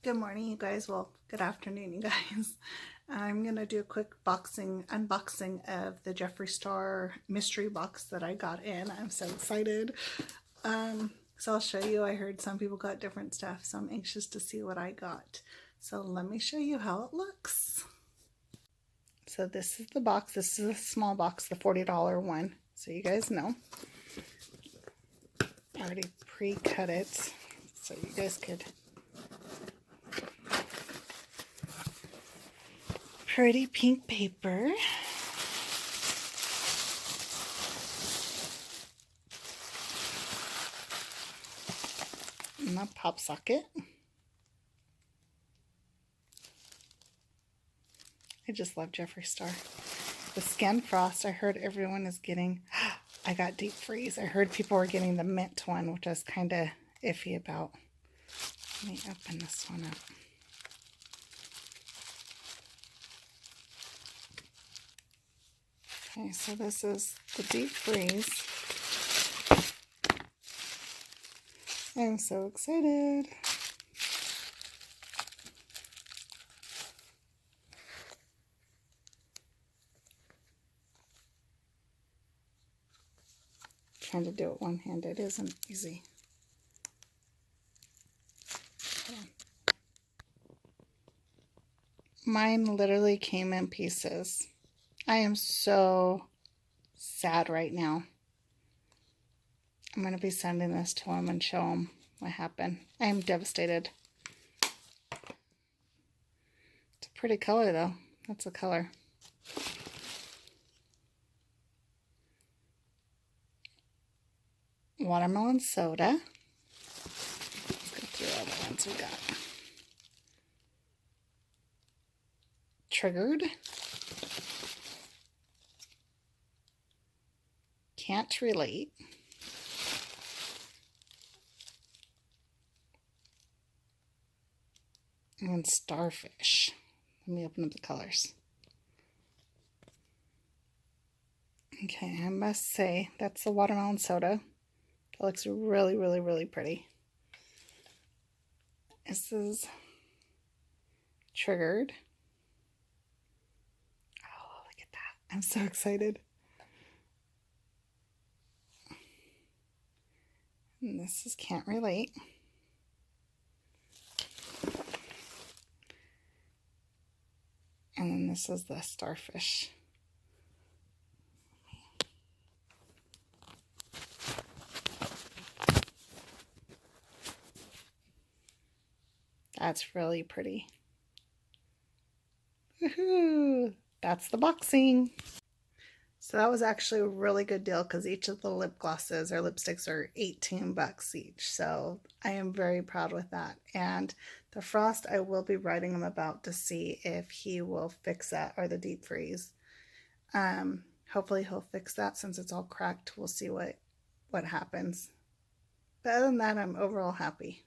Good morning, you guys. Well, good afternoon, you guys. I'm going to do a quick unboxing of the Jeffree Star mystery box that I got in. I'm so excited. So I'll show you. I heard some people got different stuff, so I'm anxious to see what I got. So let me show you how it looks. So this is the box. This is a small box, the $40 one. So you guys know. I already pre-cut it so you guys could. Pretty pink paper. And a pop socket. I just love Jeffree Star. The Skin Frost, I heard everyone is getting. I got deep freeze. I heard people were getting the mint one, which I was kind of iffy about. Let me open this one up. Okay, so this is the deep freeze. I'm so excited. Trying to do it one-handed isn't easy. Mine literally came in pieces. I am so sad right now. I'm going to be sending this to him and show him what happened. I am devastated. It's a pretty color though. That's a color. Watermelon soda. Let's go through all the ones we got. Triggered. Can't relate. And starfish. Let me open up the colors. Okay, I must say that's the watermelon soda. It looks really, really, really pretty. This is Triggered. Oh, look at that. I'm so excited. And this is Can't Relate. And then this is the starfish. That's really pretty. Woohoo! That's the boxing. So that was actually a really good deal because each of the lip glosses or lipsticks are 18 bucks each. So I am very proud with that. And the frost, I will be writing him about to see if he will fix that, or the deep freeze. Hopefully he'll fix that since it's all cracked. We'll see what happens. But other than that, I'm overall happy.